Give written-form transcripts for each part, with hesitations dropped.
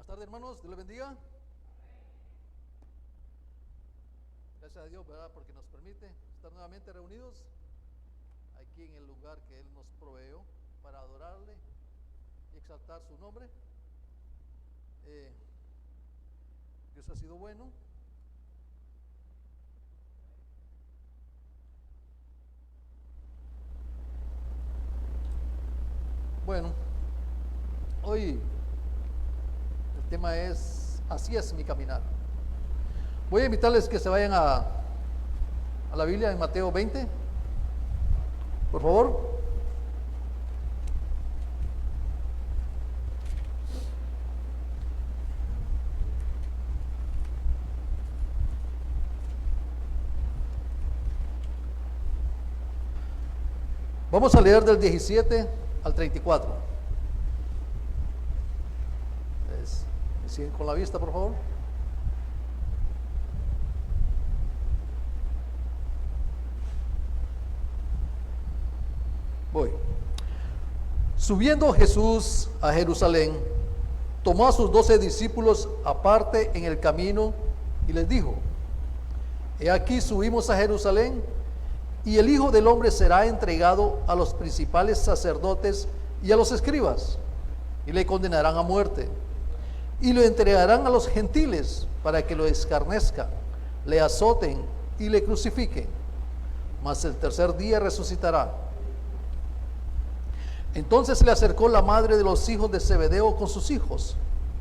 Buenas tardes, hermanos, Dios les bendiga. Gracias a Dios, ¿verdad? Porque nos permite estar nuevamente reunidos aquí en el lugar que Él nos proveó para adorarle y exaltar su nombre. Dios ha sido bueno. Bueno, hoy el tema es así es mi caminar. Voy a invitarles que se vayan a la Biblia en Mateo 20, por favor. Vamos a leer del 17 al 34. ¿Me siguen con la vista, por favor? Voy. Subiendo Jesús a Jerusalén, tomó a sus 12 discípulos aparte en el camino y les dijo: He aquí subimos a Jerusalén, y el Hijo del Hombre será entregado a los principales sacerdotes y a los escribas, y le condenarán a muerte, y lo entregarán a los gentiles para que lo escarnezcan, le azoten y le crucifiquen, mas el tercer día resucitará. Entonces se le acercó la madre de los hijos de Zebedeo con sus hijos,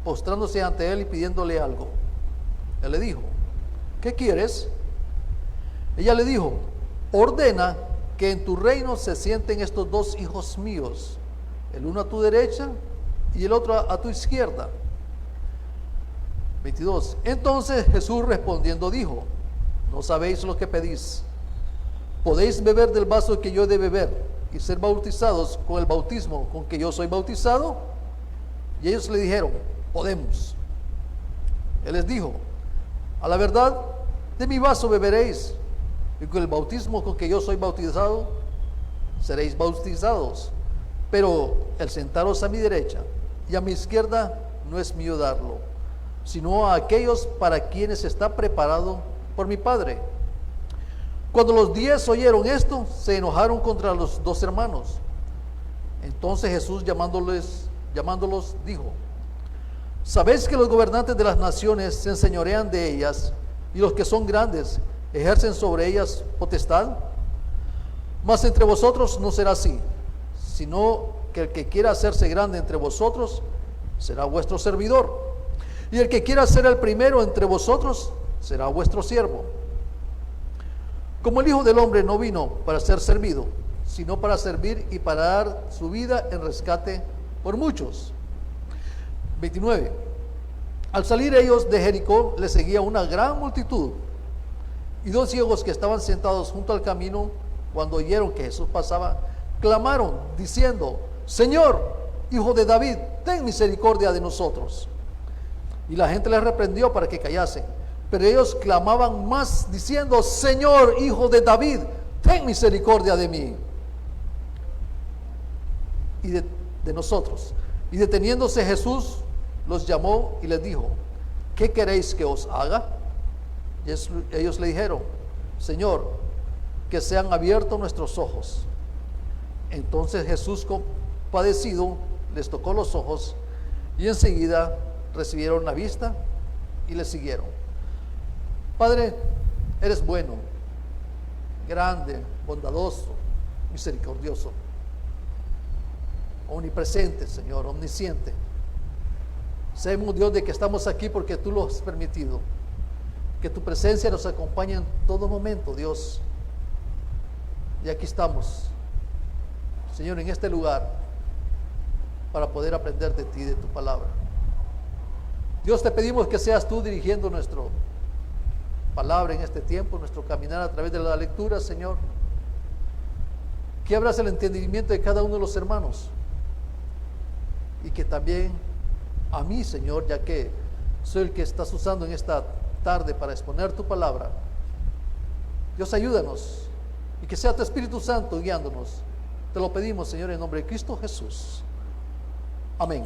postrándose ante él y pidiéndole algo. Él le dijo: ¿qué quieres? Ella le dijo: ordena que en tu reino se sienten estos dos hijos míos, el uno a tu derecha y el otro a tu izquierda. 22. Entonces Jesús respondiendo dijo: no sabéis lo que pedís. ¿Podéis beber del vaso que yo he de beber y ser bautizados con el bautismo con que yo soy bautizado? Y ellos le dijeron: podemos. Él les dijo: a la verdad, de mi vaso beberéis, y con el bautismo con que yo soy bautizado seréis bautizados, pero el sentaros a mi derecha y a mi izquierda no es mío darlo, sino a aquellos para quienes está preparado por mi Padre. Cuando los 10 oyeron esto, se enojaron contra los 2 hermanos. Entonces Jesús llamándolos dijo: ¿sabéis que los gobernantes de las naciones se enseñorean de ellas, y los que son grandes ejercen sobre ellas potestad? Mas entre vosotros no será así, sino que el que quiera hacerse grande entre vosotros será vuestro servidor, y el que quiera ser el primero entre vosotros será vuestro siervo. Como el Hijo del Hombre no vino para ser servido, sino para servir y para dar su vida en rescate por muchos. 29. Al salir ellos de Jericó, les seguía una gran multitud, y 2 ciegos que estaban sentados junto al camino, cuando oyeron que Jesús pasaba, clamaron diciendo: Señor, Hijo de David, ten misericordia de nosotros. Y la gente les reprendió para que callasen, pero ellos clamaban más diciendo: Señor, Hijo de David, ten misericordia de mí y de nosotros. Y deteniéndose Jesús los llamó y les dijo: ¿qué queréis que os haga? Y ellos le dijeron: Señor, que sean abiertos nuestros ojos. Entonces Jesús, compadecido, les tocó los ojos, y enseguida recibieron la vista y le siguieron. Padre, eres bueno, grande, bondadoso, misericordioso, omnipresente, Señor, omnisciente. Sabemos, Dios, de que estamos aquí porque tú lo has permitido. Que tu presencia nos acompañe en todo momento, Dios. Y aquí estamos, Señor, en este lugar, para poder aprender de ti, de tu palabra. Dios, te pedimos que seas tú dirigiendo nuestra palabra en este tiempo, nuestro caminar a través de la lectura, Señor. Que abras el entendimiento de cada uno de los hermanos. Y que también a mí, Señor, ya que soy el que estás usando en esta tarde para exponer tu palabra. Dios, ayúdanos, y que sea tu Espíritu Santo guiándonos. Te lo pedimos, Señor, en nombre de Cristo Jesús. Amén.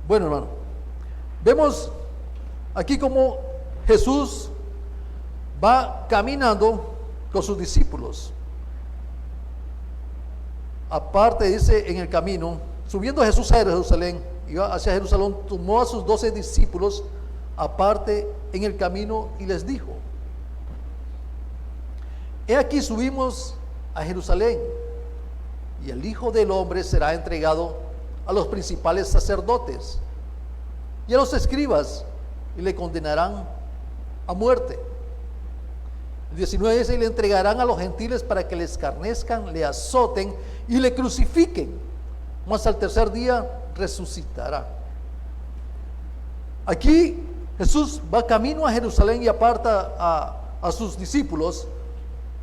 Bueno, hermano, vemos aquí como Jesús va caminando con sus discípulos. Aparte, dice en el camino, subiendo Jesús a Jerusalén, iba hacia Jerusalén, tomó a sus 12 discípulos aparte en el camino y les dijo: he aquí subimos a Jerusalén, y el Hijo del Hombre será entregado a los principales sacerdotes y a los escribas, y le condenarán a muerte. El 19 dice: y le entregarán a los gentiles para que le escarnezcan, le azoten y le crucifiquen, mas al tercer día resucitará. Aquí Jesús va camino a Jerusalén y aparta a sus discípulos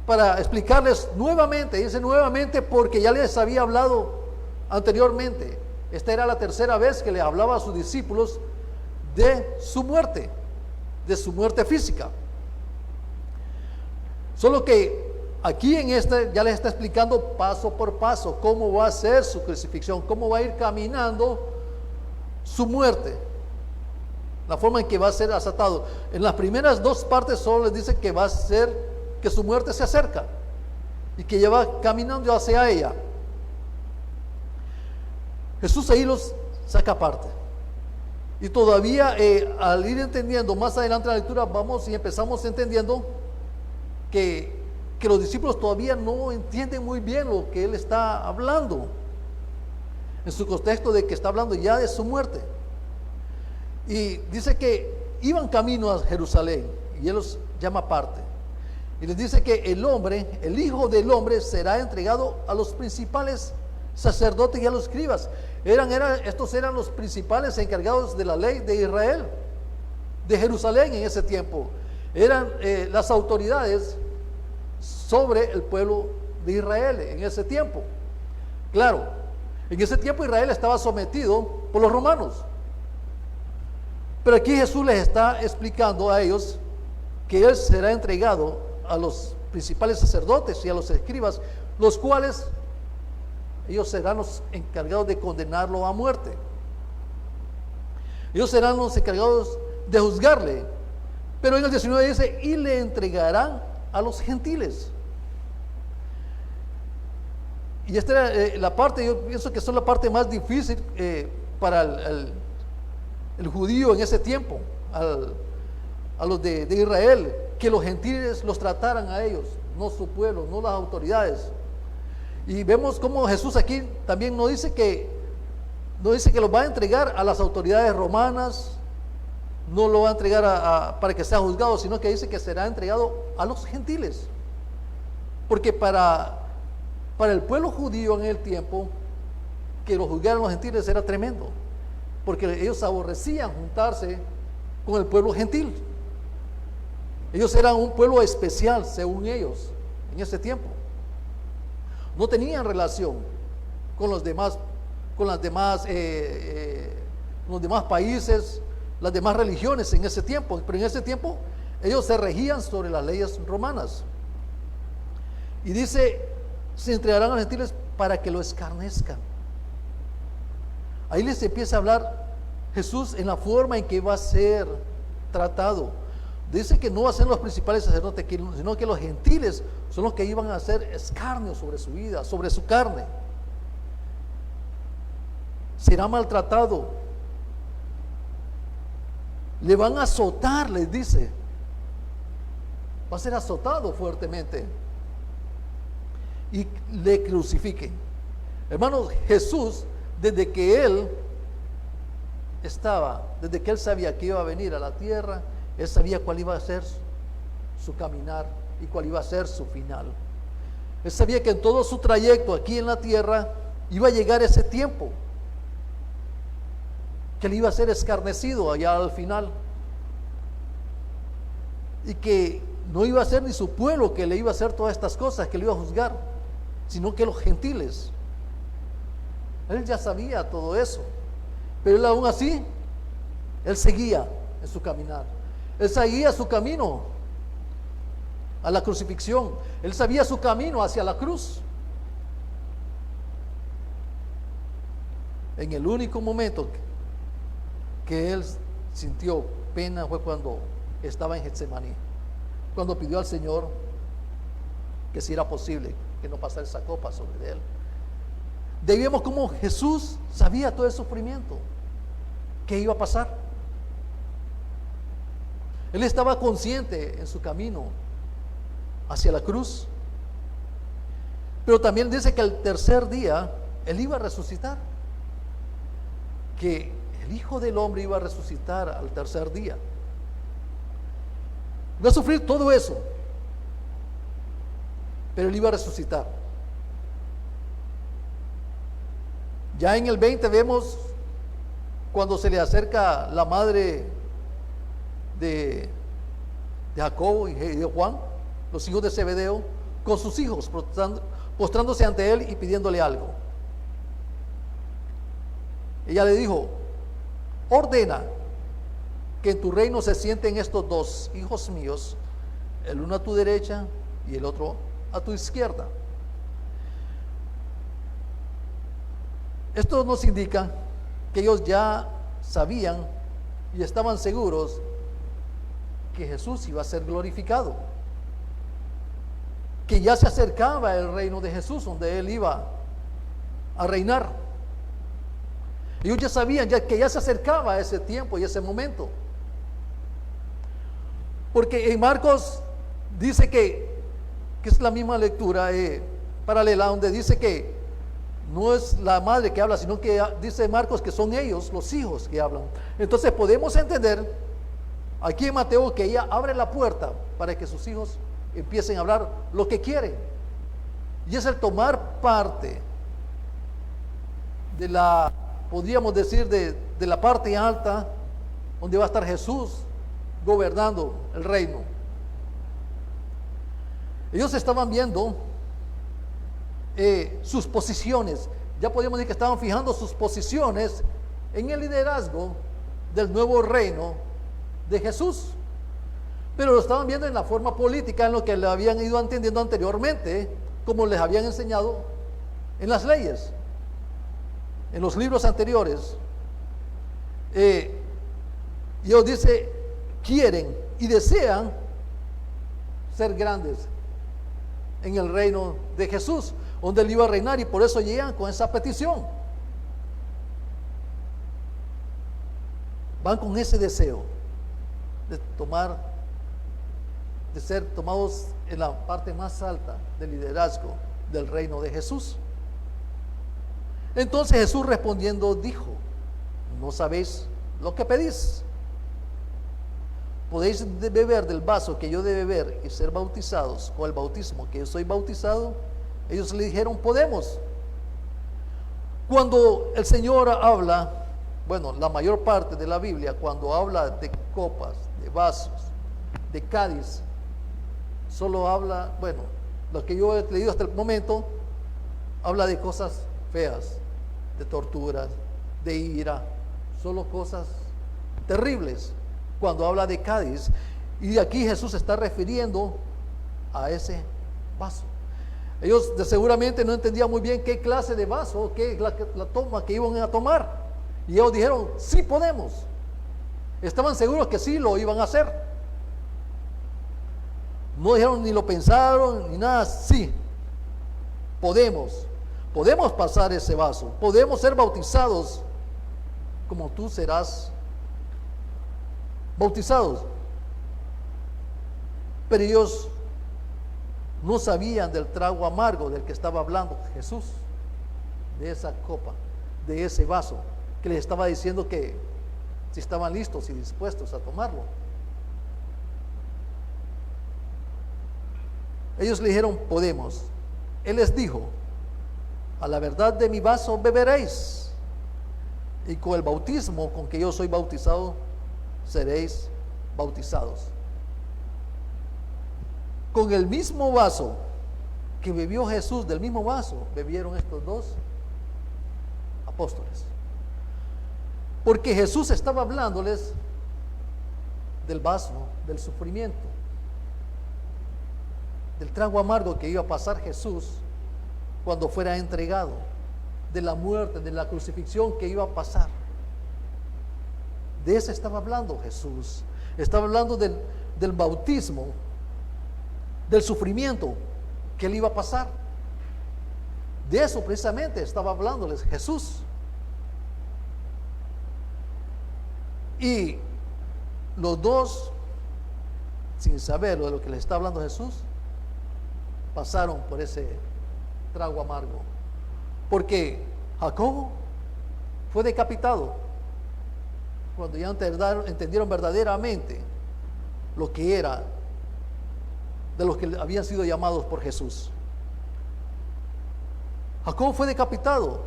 para explicarles nuevamente. Dice nuevamente porque ya les había hablado anteriormente. Esta era la tercera vez que le hablaba a sus discípulos de su muerte física. Solo que aquí en este ya les está explicando paso por paso cómo va a ser su crucifixión, cómo va a ir caminando su muerte, la forma en que va a ser azotado. En las primeras dos partes solo les dice que va a ser, que su muerte se acerca y que ya va caminando hacia ella. Jesús ahí los saca aparte. Y todavía al ir entendiendo más adelante en la lectura, vamos y empezamos entendiendo que los discípulos todavía no entienden muy bien lo que Él está hablando, en su contexto de que está hablando ya de su muerte. Y dice que iban camino a Jerusalén, y Él los llama aparte. Y les dice que el hombre, el Hijo del Hombre, será entregado a los principales sacerdotes y a los escribas. Estos eran los principales encargados de la ley de Israel, de Jerusalén en ese tiempo. Eran las autoridades sobre el pueblo de Israel en ese tiempo. Claro, en ese tiempo Israel estaba sometido por los romanos. Pero aquí Jesús les está explicando a ellos que Él será entregado a los principales sacerdotes y a los escribas, los cuales ellos serán los encargados de condenarlo a muerte. Ellos serán los encargados de juzgarle. Pero en el 19 dice: y le entregarán a los gentiles. Y esta era la parte, yo pienso que es la parte más difícil para el judío en ese tiempo, a los de Israel, que los gentiles los trataran a ellos, no su pueblo, no las autoridades. Y vemos cómo Jesús aquí también no dice que los va a entregar a las autoridades romanas, no lo va a entregar para que sea juzgado, sino que dice que será entregado a los gentiles. Porque para el pueblo judío en el tiempo, que lo juzgaran los gentiles era tremendo, porque ellos aborrecían juntarse con el pueblo gentil. Ellos eran un pueblo especial, según ellos, en ese tiempo. No tenían relación con los demás países, las demás religiones en ese tiempo. Pero en ese tiempo ellos se regían sobre las leyes romanas. Y dice: se entregarán a los gentiles para que lo escarnezcan. Ahí les empieza a hablar Jesús en la forma en que va a ser tratado. Dice que no va a ser los principales sacerdotes, sino que los gentiles son los que iban a hacer escarnio sobre su vida, sobre su carne. Será maltratado. Le van a azotar, les dice. Va a ser azotado fuertemente. Y le crucifiquen. Hermanos, Jesús, desde que Él sabía que iba a venir a la tierra, Él sabía cuál iba a ser su caminar y cuál iba a ser su final. Él sabía que en todo su trayecto aquí en la tierra iba a llegar ese tiempo, que Él iba a ser escarnecido allá al final, y que no iba a ser ni su pueblo que le iba a hacer todas estas cosas, que le iba a juzgar, sino que los gentiles. Él ya sabía todo eso, pero Él aún así, Él seguía en su caminar. Él seguía su camino a la crucifixión. Él sabía su camino hacia la cruz. En el único momento que él sintió pena fue cuando estaba en Getsemaní, cuando pidió al Señor que si era posible que no pasara esa copa sobre él. Debíamos como Jesús sabía todo el sufrimiento que iba a pasar. Él estaba consciente en su camino hacia la cruz, pero también dice que el tercer día él iba a resucitar, que el Hijo del Hombre iba a resucitar al tercer día. Iba a sufrir todo eso, pero él iba a resucitar. Ya en el 20 vemos cuando se le acerca la madre de Jacobo y de Juan, los hijos de Zebedeo, con sus hijos, postrándose ante él y pidiéndole algo. Ella le dijo: ordena que en tu reino se sienten estos dos hijos míos, el uno a tu derecha y el otro a tu izquierda. Esto nos indica que ellos ya sabían y estaban seguros que Jesús iba a ser glorificado, que ya se acercaba el reino de Jesús, donde él iba a reinar. Ellos ya sabían que ya se acercaba ese tiempo y ese momento, porque en Marcos dice que es la misma lectura paralela, donde dice que no es la madre que habla, sino que dice Marcos que son ellos, los hijos, que hablan. Entonces podemos entender aquí en Mateo que ella abre la puerta para que sus hijos empiecen a hablar lo que quieren, y es el tomar parte de la, podríamos decir, de la parte alta, donde va a estar Jesús gobernando el reino. Ellos estaban viendo sus posiciones, ya podemos decir que estaban fijando sus posiciones en el liderazgo del nuevo reino de Jesús, pero lo estaban viendo en la forma política, en lo que le habían ido entendiendo anteriormente, como les habían enseñado en las leyes, en los libros anteriores. Y Dios dice, quieren y desean ser grandes en el reino de Jesús, donde él iba a reinar, y por eso llegan con esa petición. Van con ese deseo de ser tomados en la parte más alta del liderazgo del reino de Jesús. Entonces Jesús respondiendo dijo: ¿no sabéis lo que pedís? ¿Podéis beber del vaso que yo de beber y ser bautizados con el bautismo que yo soy bautizado? Ellos le dijeron: podemos. Cuando el Señor habla, bueno, la mayor parte de la Biblia, cuando habla de copas, de vasos, de cáliz, solo habla, bueno, lo que yo he leído hasta el momento, habla de cosas feas, de torturas, de ira, solo cosas terribles. Cuando habla de cáliz, y aquí Jesús se está refiriendo a ese vaso. Ellos seguramente no entendían muy bien qué clase de vaso, qué es la toma que iban a tomar, y ellos dijeron: sí podemos. Estaban seguros que sí lo iban a hacer. No dijeron ni lo pensaron ni nada. Sí, podemos pasar ese vaso, podemos ser bautizados como tú serás bautizados. Pero ellos no sabían del trago amargo del que estaba hablando Jesús, de esa copa, de ese vaso, que les estaba diciendo que si estaban listos y dispuestos a tomarlo. Ellos le dijeron: podemos. Él les dijo: a la verdad de mi vaso beberéis, y con el bautismo con que yo soy bautizado seréis bautizados. Con el mismo vaso que bebió Jesús, del mismo vaso bebieron estos dos apóstoles, porque Jesús estaba hablándoles del vaso del sufrimiento, del trago amargo que iba a pasar Jesús cuando fuera entregado, de la muerte, de la crucifixión que iba a pasar, De eso estaba hablando Jesús. Estaba hablando del bautismo, del sufrimiento que le iba a pasar. De eso precisamente estaba hablándoles Jesús. Y los dos, sin saber de lo que les está hablando Jesús, pasaron por ese trago amargo. Porque Jacobo fue decapitado cuando ya entendieron verdaderamente lo que era de los que habían sido llamados por Jesús. Jacobo fue decapitado,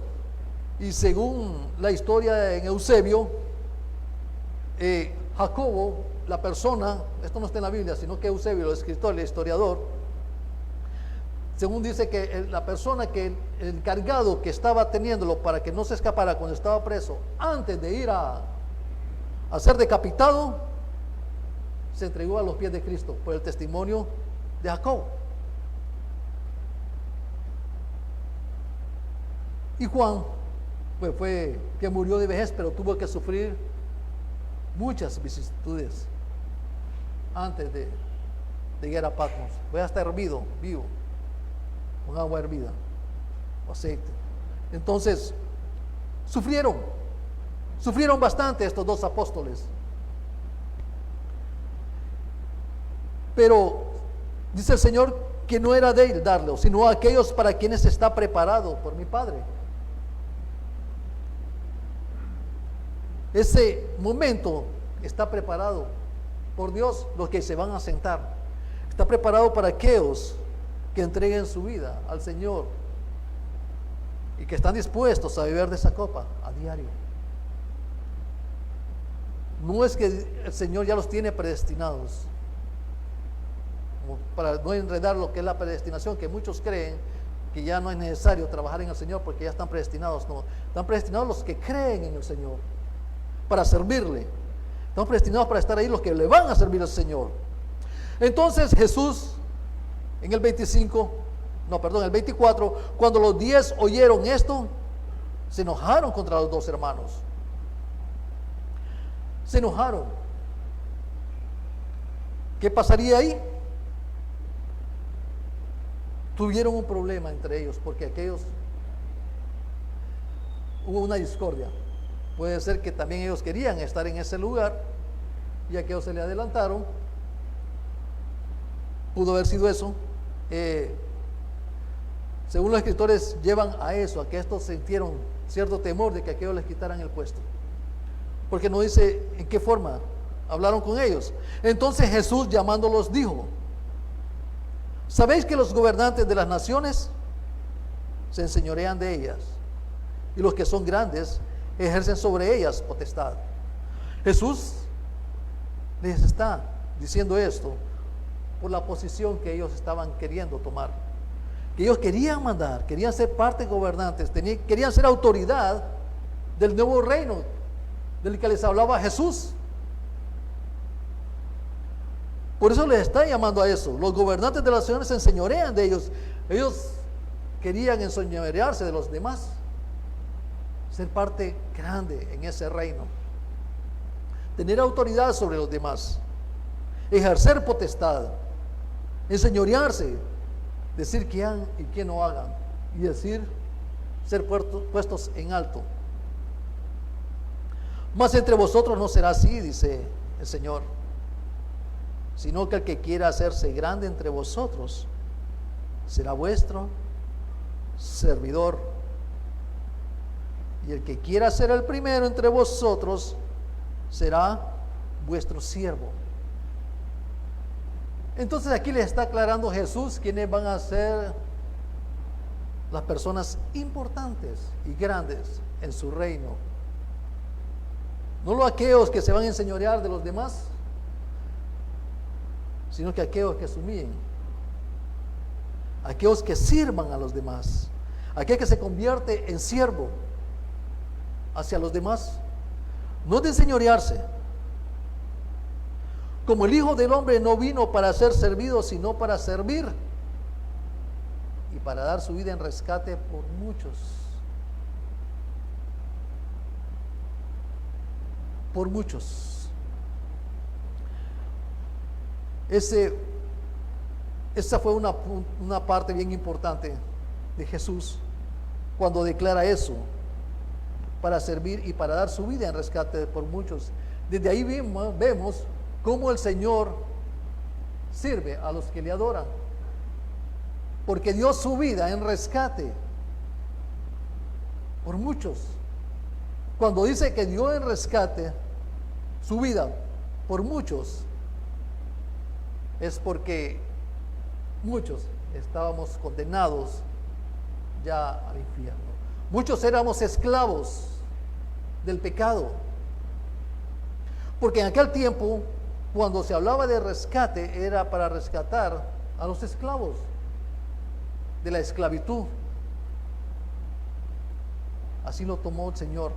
y según la historia en Eusebio, Jacobo, la persona, esto no está en la Biblia, sino que Eusebio, el escritor, el historiador, según dice que la persona que el encargado que estaba teniéndolo para que no se escapara cuando estaba preso, antes de ir a ser decapitado, se entregó a los pies de Cristo por el testimonio de Jacobo. Y Juan, pues fue que murió de vejez, pero tuvo que sufrir muchas vicisitudes antes de llegar a Patmos. Fue hasta hervido, vivo, con agua hervida, o aceite. Entonces, sufrieron bastante estos dos apóstoles. Pero dice el Señor que no era de él darlo, sino a aquellos para quienes está preparado por mi Padre. Ese momento está preparado por Dios, los que se van a sentar. Está preparado para aquellos que entreguen su vida al Señor y que están dispuestos a beber de esa copa a diario. No es que el Señor ya los tiene predestinados, para no enredar lo que es la predestinación, que muchos creen que ya no es necesario trabajar en el Señor porque ya están predestinados. No, están predestinados los que creen en el Señor para servirle. Están predestinados para estar ahí los que le van a servir al Señor. Entonces Jesús, en el 24, cuando los 10 oyeron esto, se enojaron contra los dos hermanos. Se enojaron. ¿Qué pasaría ahí? Tuvieron un problema entre ellos, porque aquellos, hubo una discordia. Puede ser que también ellos querían estar en ese lugar y aquellos se le adelantaron. Pudo haber sido eso. Según los escritores, llevan a eso, a que estos sintieron cierto temor de que aquellos les quitaran el puesto, porque no dice en qué forma hablaron con ellos. Entonces Jesús, llamándolos, dijo: ¿sabéis que los gobernantes de las naciones se enseñorean de ellas, y los que son grandes ejercen sobre ellas potestad? Jesús les está diciendo esto por la posición que ellos estaban queriendo tomar, que ellos querían mandar, querían ser parte gobernantes, querían ser autoridad del nuevo reino del que les hablaba Jesús. Por eso les está llamando a eso. Los gobernantes de las naciones se enseñorean de ellos. Ellos querían enseñorearse de los demás, ser parte grande en ese reino, tener autoridad sobre los demás, ejercer potestad, enseñorearse, decir qué hagan y qué no hagan, y decir, ser puestos en alto. Mas entre vosotros no será así, dice el Señor, sino que el que quiera hacerse grande entre vosotros será vuestro servidor, y el que quiera ser el primero entre vosotros será vuestro siervo. Entonces aquí les está aclarando Jesús quiénes van a ser las personas importantes y grandes en su reino. No aquellos que se van a enseñorear de los demás, sino que aquellos que se humillen, aquellos que sirvan a los demás, aquel que se convierte en siervo hacia los demás, no de enseñorearse. Como el Hijo del Hombre no vino para ser servido, sino para servir y para dar su vida en rescate por muchos. por muchos. Esa fue una parte bien importante de Jesús cuando declara eso, para servir y para dar su vida en rescate por muchos. Desde ahí vemos cómo el Señor sirve a los que le adoran, porque dio su vida en rescate por muchos. Cuando dice que dio en rescate su vida por muchos, es porque muchos estábamos condenados ya al infierno. Muchos éramos esclavos del pecado. Porque en aquel tiempo, cuando se hablaba de rescate, era para rescatar a los esclavos de la esclavitud. Así lo tomó el Señor,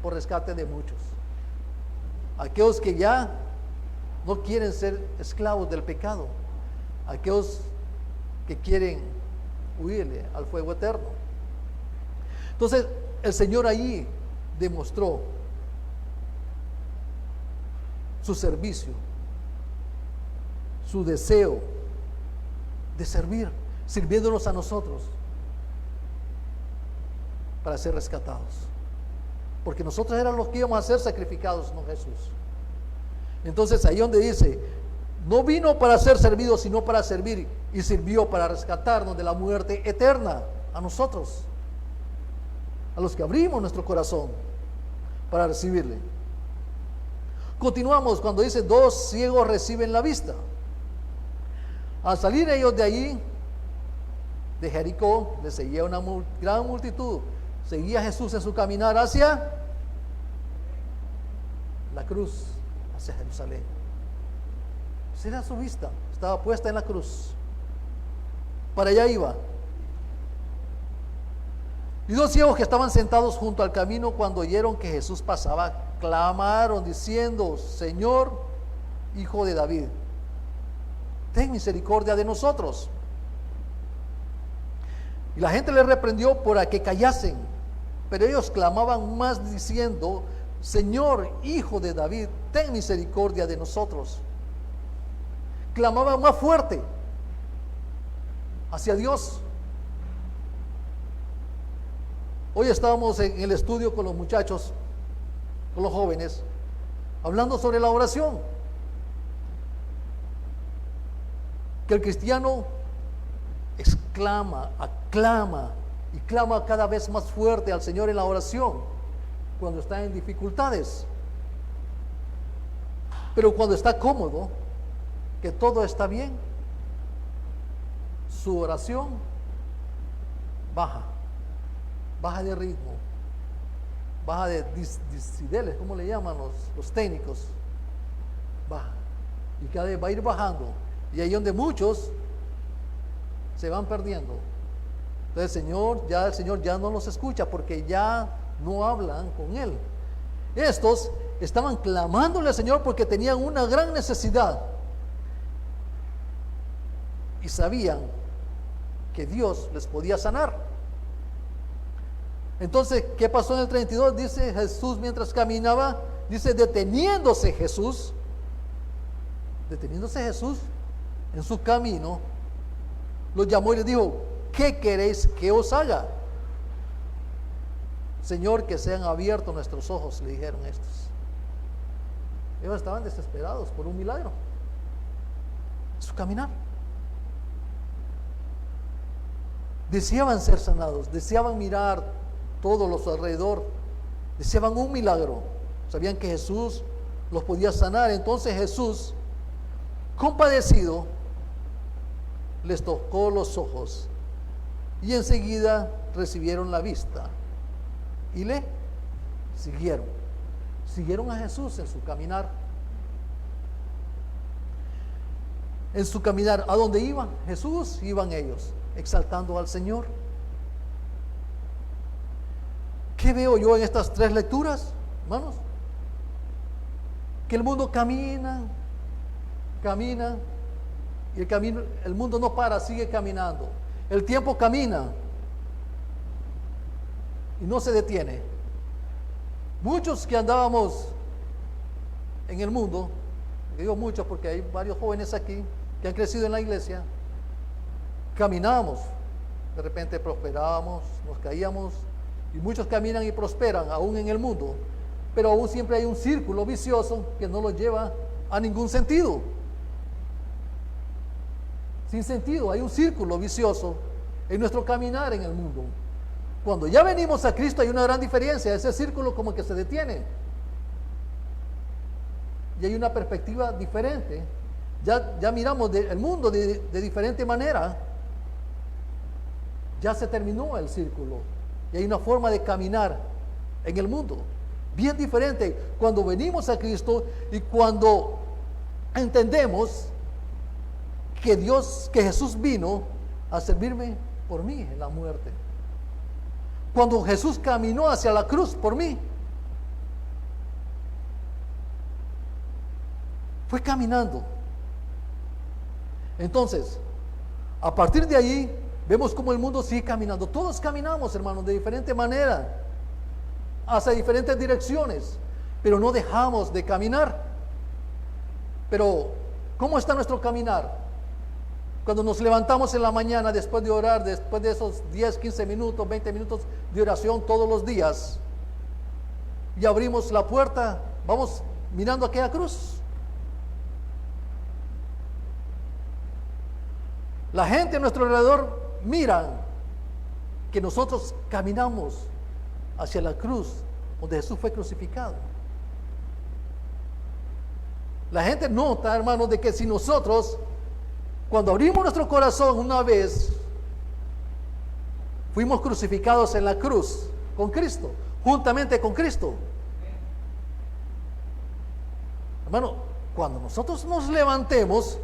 por rescate de muchos. Aquellos que ya no quieren ser esclavos del pecado, aquellos que quieren huirle al fuego eterno. Entonces, el Señor ahí demostró su servicio, su deseo de servir, sirviéndonos a nosotros para ser rescatados. Porque nosotros éramos los que íbamos a ser sacrificados, no Jesús. Entonces, ahí donde dice, no vino para ser servido, sino para servir, y sirvió para rescatarnos de la muerte eterna, a nosotros, a los que abrimos nuestro corazón para recibirle. Continuamos cuando dice, 2 ciegos reciben la vista. Al salir ellos de allí, de Jericó, les seguía una gran multitud. Seguía Jesús en su caminar hacia la cruz, hacia Jerusalén. Esa era su vista, estaba puesta en la cruz. Para allá iba. Y 2 ciegos que estaban sentados junto al camino, cuando oyeron que Jesús pasaba, clamaron diciendo, Señor, Hijo de David, ten misericordia de nosotros. Y la gente les reprendió para que callasen, pero ellos clamaban más diciendo, Señor, Hijo de David, ten misericordia de nosotros. Clamaban más fuerte hacia Dios. Hoy estábamos en el estudio con los muchachos, con los jóvenes, hablando sobre la oración. Que el cristiano exclama, aclama y clama cada vez más fuerte al Señor en la oración cuando está en dificultades. Pero cuando está cómodo, que todo está bien, su oración baja de ritmo, baja de decibeles, ¿cómo le llaman los técnicos? Baja, y cada vez va a ir bajando, y ahí donde muchos se van perdiendo. Entonces el Señor ya no los escucha, porque ya no hablan con Él. Estos estaban clamándole al Señor porque tenían una gran necesidad, y sabían que Dios les podía sanar. Entonces, ¿qué pasó en el 32? Dice Jesús mientras caminaba, dice, deteniéndose Jesús en su camino, los llamó y les dijo, ¿qué queréis que os haga? Señor, que sean abiertos nuestros ojos, le dijeron estos. Ellos estaban desesperados por un milagro en su caminar. Deseaban ser sanados, deseaban mirar todos los alrededor, deseaban un milagro, sabían que Jesús los podía sanar. Entonces Jesús, compadecido, les tocó los ojos y enseguida recibieron la vista y le siguieron a Jesús en su caminar. En su caminar, ¿a dónde iba Jesús? Iban ellos, exaltando al Señor. ¿Qué veo yo en estas 3 lecturas, hermanos? Que el mundo camina, y el mundo no para, sigue caminando. El tiempo camina y no se detiene. Muchos que andábamos en el mundo, digo muchos porque hay varios jóvenes aquí que han crecido en la iglesia, caminamos, de repente prosperábamos, nos caíamos, y muchos caminan y prosperan aún en el mundo, pero aún siempre hay un círculo vicioso que no los lleva a ningún sentido. Sin sentido, hay un círculo vicioso en nuestro caminar en el mundo. Cuando ya venimos a Cristo hay una gran diferencia, ese círculo como que se detiene. Y hay una perspectiva diferente. Ya miramos el mundo de diferente manera. Ya se terminó el círculo. Y hay una forma de caminar en el mundo bien diferente cuando venimos a Cristo y cuando entendemos que Jesús vino a servirme por mí en la muerte. Cuando Jesús caminó hacia la cruz por mí, fue caminando. Entonces, a partir de ahí, vemos cómo el mundo sigue caminando. Todos caminamos, hermanos, de diferente manera, hacia diferentes direcciones, pero no dejamos de caminar. Pero, ¿cómo está nuestro caminar? Cuando nos levantamos en la mañana, después de orar, después de esos 10, 15 minutos, 20 minutos de oración todos los días, y abrimos la puerta, vamos mirando aquella cruz. La gente a nuestro alrededor mira que nosotros caminamos hacia la cruz donde Jesús fue crucificado. La gente nota, hermanos, de que si nosotros, cuando abrimos nuestro corazón una vez, fuimos crucificados en la cruz con Cristo, juntamente con Cristo. Hermano, cuando nosotros nos levantemos,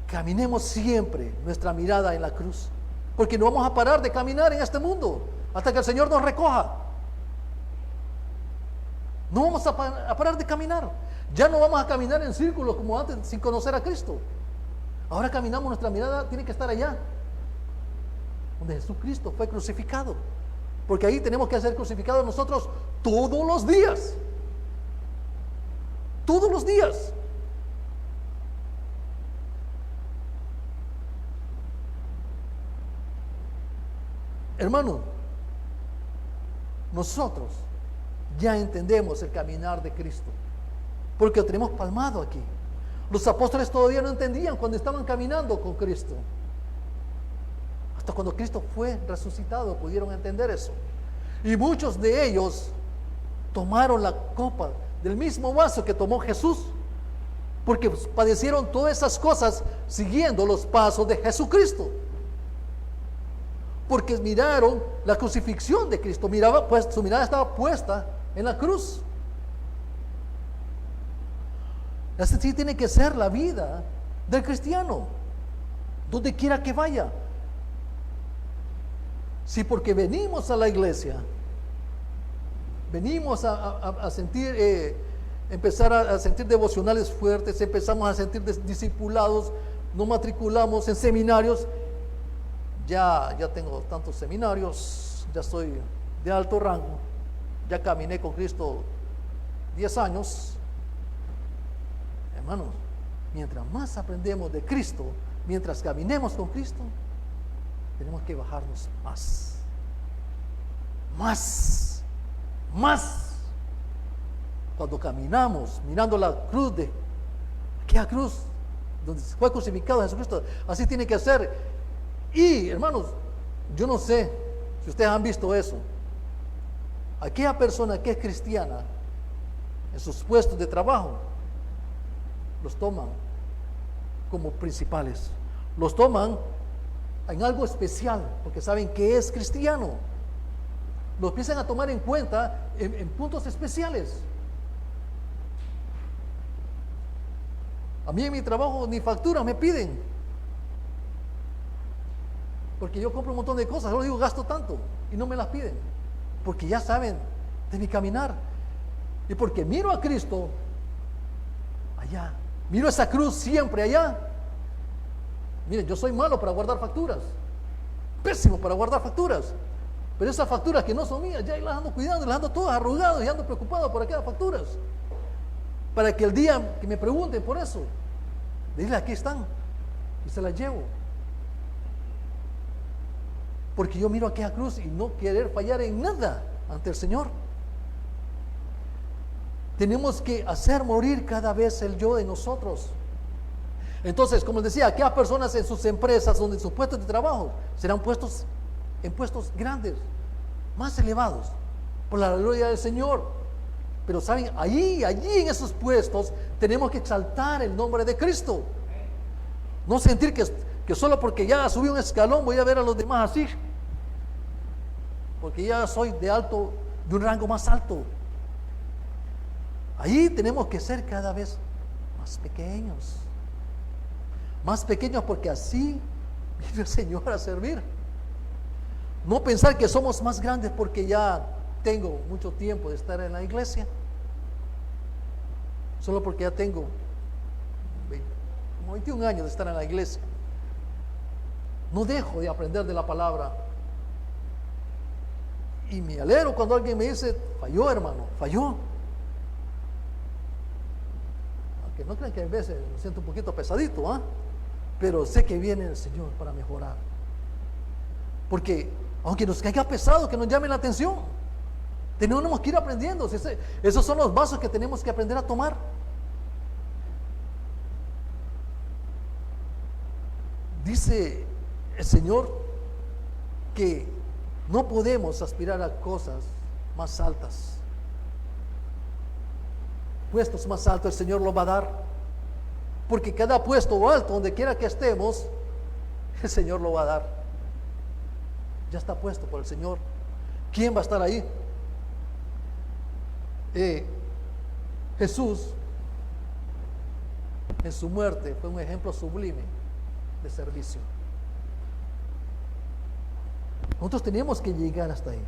caminemos siempre nuestra mirada en la cruz, porque no vamos a parar de caminar en este mundo hasta que el Señor nos recoja. No vamos a parar de caminar. Ya no vamos a caminar en círculos como antes sin conocer a Cristo. Ahora caminamos, nuestra mirada tiene que estar allá donde Jesucristo fue crucificado, porque ahí tenemos que ser crucificados nosotros todos los días. Todos los días. Hermano, nosotros ya entendemos el caminar de Cristo, porque lo tenemos palmado aquí. Los apóstoles todavía no entendían cuando estaban caminando con Cristo. Hasta cuando Cristo fue resucitado pudieron entender eso. Y muchos de ellos tomaron la copa del mismo vaso que tomó Jesús, porque padecieron todas esas cosas siguiendo los pasos de Jesucristo. Porque miraron la crucifixión de Cristo, pues su mirada estaba puesta en la cruz. Así sí tiene que ser la vida del cristiano, donde quiera que vaya. Si porque venimos a la iglesia, venimos a sentir, empezar a sentir devocionales fuertes, empezamos a sentir discipulados, nos matriculamos en seminarios. Ya tengo tantos seminarios, ya soy de alto rango, ya caminé con Cristo 10 años. Hermanos, mientras más aprendemos de Cristo, mientras caminemos con Cristo, tenemos que bajarnos más. Cuando caminamos mirando la cruz aquella cruz donde fue crucificado Jesucristo, así tiene que ser. Y hermanos, yo no sé si ustedes han visto eso. Aquella persona que es cristiana, en sus puestos de trabajo, los toman como principales, los toman en algo especial, porque saben que es cristiano. Los empiezan a tomar en cuenta en puntos especiales. A mí en mi trabajo ni factura me piden, porque yo compro un montón de cosas, solo digo gasto tanto y no me las piden, porque ya saben de mi caminar. Y porque miro a Cristo allá, miro esa cruz siempre allá. Miren, yo soy malo para guardar facturas, pésimo para guardar facturas, Pero esas facturas que no son mías, ya las ando cuidando, las ando todas arrugadas y ando preocupado por aquellas facturas. Para que el día que me pregunten por eso, dile, aquí están, y se las llevo. Porque yo miro aquella cruz y no querer fallar en nada ante el Señor. Tenemos que hacer morir cada vez el yo de nosotros. Entonces, como les decía, aquellas personas en sus empresas, donde sus puestos de trabajo serán puestos en puestos grandes, más elevados, por la gloria del Señor. Pero saben, allí en esos puestos tenemos que exaltar el nombre de Cristo. No sentir que solo porque ya subí un escalón voy a ver a los demás así, porque ya soy de un rango más alto. Allí tenemos que ser cada vez más pequeños. Más pequeños, porque así viene el Señor a servir. No pensar que somos más grandes porque ya tengo mucho tiempo de estar en la iglesia. Solo porque ya tengo como 21 años de estar en la iglesia. No dejo de aprender de la palabra. Y me alegro cuando alguien me dice, falló, hermano, falló. Aunque no crean que a veces me siento un poquito pesadito, ¿ah? Pero sé que viene el Señor para mejorar. Porque aunque nos caiga pesado, que nos llame la atención, tenemos que ir aprendiendo. Esos son los vasos que tenemos que aprender a tomar. Dice el Señor que no podemos aspirar a cosas más altas. Puestos más altos el Señor lo va a dar. Porque cada puesto alto, donde quiera que estemos, el Señor lo va a dar. Ya está puesto por el Señor. ¿Quién va a estar ahí? Jesús, en su muerte, fue un ejemplo sublime de servicio. Nosotros tenemos que llegar hasta ahí.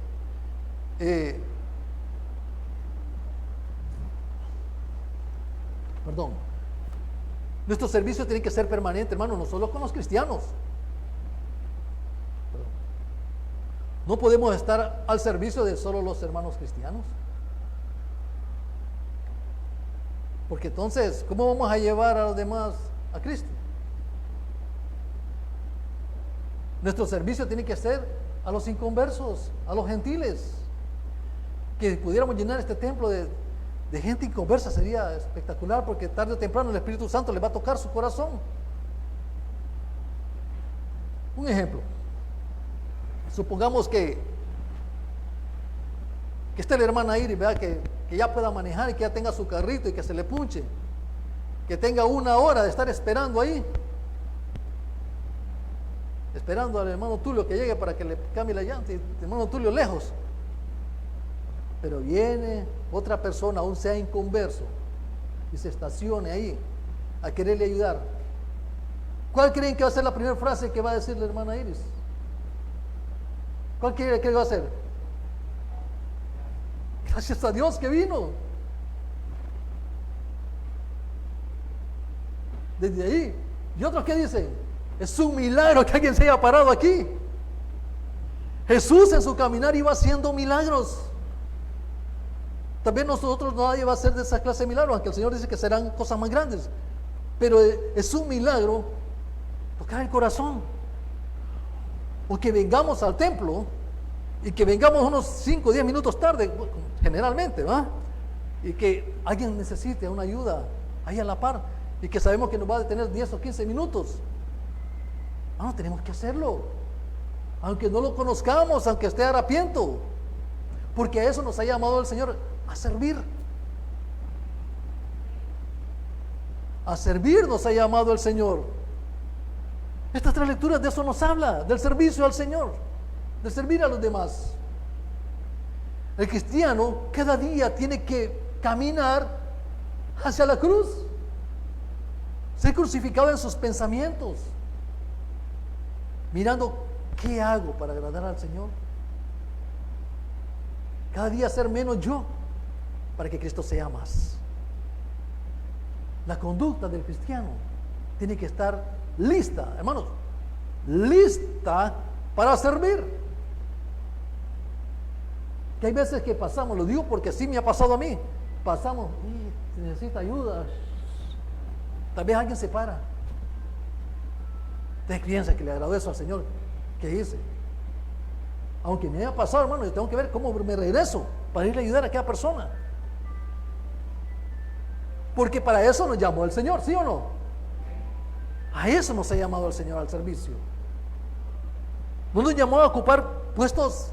Nuestro servicio tiene que ser permanente, hermano, no solo con los cristianos. No podemos estar al servicio de solo los hermanos cristianos. Porque entonces, ¿cómo vamos a llevar a los demás a Cristo? Nuestro servicio tiene que ser a los inconversos, a los gentiles. Que pudiéramos llenar este templo de gente inconversa sería espectacular, porque tarde o temprano el Espíritu Santo les va a tocar su corazón. Un ejemplo. Supongamos que esté la hermana Iris, ¿verdad? Que ya pueda manejar y que ya tenga su carrito y que se le punche. Que tenga 1 hora de estar esperando ahí. Esperando al hermano Tulio que llegue para que le cambie la llanta, y el hermano Tulio lejos. Pero viene otra persona, aún sea inconverso, y se estacione ahí a quererle ayudar. ¿Cuál creen que va a ser la primera frase que va a decir la hermana Iris? ¿Cuál creen que va a hacer? Gracias a Dios que vino. Desde ahí. ¿Y otros qué dicen? Es un milagro que alguien se haya parado aquí. Jesús en su caminar iba haciendo milagros. También nosotros, nadie va a hacer de esa clase de milagros, aunque el Señor dice que serán cosas más grandes. Pero es un milagro tocar el corazón. O que vengamos al templo y que vengamos unos 5 o 10 minutos tarde, generalmente, ¿va? Y que alguien necesite una ayuda ahí a la par, y que sabemos que nos va a detener 10 o 15 minutos. No, tenemos que hacerlo, aunque no lo conozcamos, aunque esté harapiento, porque a eso nos ha llamado el Señor, a servir. A servir nos ha llamado el Señor. Estas 3 lecturas de eso nos habla, del servicio al Señor, de servir a los demás. El cristiano cada día tiene que caminar hacia la cruz, ser crucificado en sus pensamientos, mirando qué hago para agradar al Señor. Cada día ser menos yo, para que Cristo sea más. La conducta del cristiano tiene que estar lista, hermanos, lista para servir. Que hay veces que pasamos, lo digo porque sí me ha pasado a mí, pasamos y necesita ayuda. Tal vez alguien se para. Usted piensa que le agradó eso al Señor. ¿Qué hice? Aunque me haya pasado, hermano, yo tengo que ver cómo me regreso para ir a ayudar a aquella persona. Porque para eso nos llamó el Señor, ¿sí o no? A eso nos ha llamado el Señor, al servicio. No nos llamó a ocupar puestos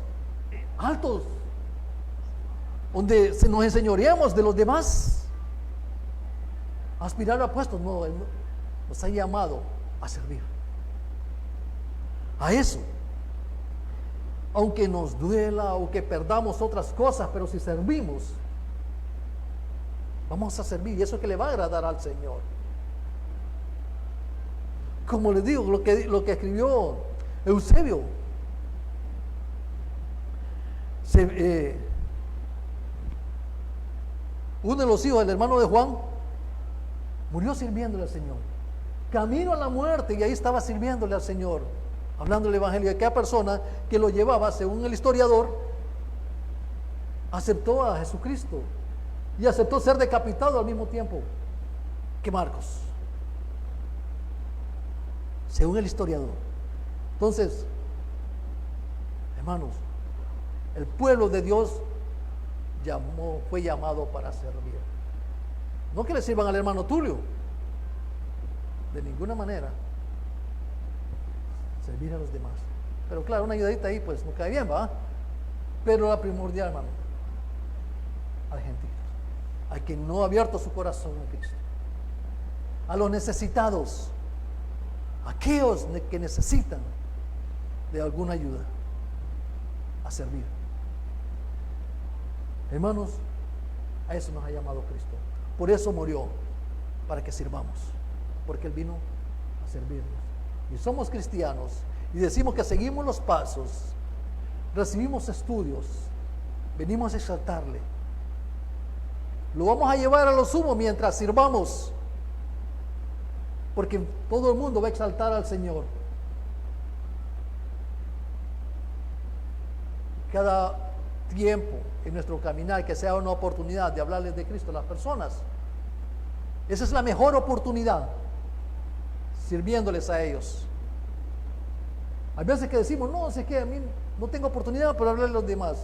altos, donde nos enseñoreamos de los demás, a aspirar a puestos. No, Él nos ha llamado a servir. A eso. Aunque nos duela o que perdamos otras cosas, pero si servimos, vamos a servir, y eso es que le va a agradar al Señor. Como les digo, lo que escribió Eusebio. Uno de los hijos del hermano de Juan murió sirviéndole al Señor. Camino a la muerte, y ahí estaba sirviéndole al Señor, hablando el evangelio. De aquella persona que lo llevaba, según el historiador, aceptó a Jesucristo y aceptó ser decapitado al mismo tiempo que Marcos, según el historiador. Entonces, hermanos, el pueblo de Dios fue llamado para servir. No que le sirvan al hermano Tulio, de ninguna manera. Servir a los demás. Pero claro, una ayudadita ahí pues no cae bien, ¿va? Pero la primordial, hermano, al gentil, a quien no ha abierto su corazón a Cristo, a los necesitados, aquellos que necesitan de alguna ayuda, a servir. Hermanos, a eso nos ha llamado Cristo. Por eso murió, para que sirvamos, porque Él vino a servirnos. Y somos cristianos y decimos que seguimos los pasos, recibimos estudios, venimos a exaltarle. Lo vamos a llevar a lo sumo mientras sirvamos, porque todo el mundo va a exaltar al Señor. Cada tiempo en nuestro caminar que sea una oportunidad de hablarles de Cristo a las personas, esa es la mejor oportunidad, sirviéndoles a ellos. Hay veces que decimos, no, sé que a mí no tengo oportunidad para hablarles a los demás.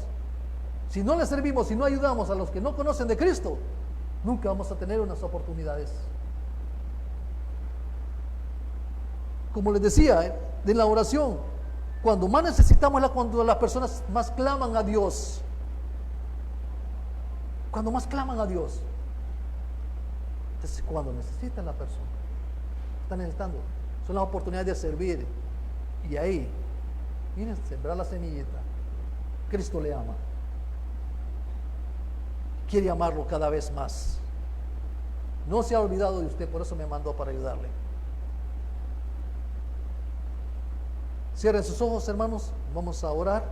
Si no les servimos, si no ayudamos a los que no conocen de Cristo, nunca vamos a tener unas oportunidades. Como les decía, de la oración, cuando más necesitamos, cuando las personas más claman a Dios. Cuando más claman a Dios. Entonces, cuando necesitan la persona, están necesitando, son las oportunidades de servir. Y ahí, miren, sembrar la semillita. Cristo le ama. Quiere amarlo cada vez más. No se ha olvidado de usted, por eso me mandó para ayudarle. Cierren sus ojos, hermanos, vamos a orar.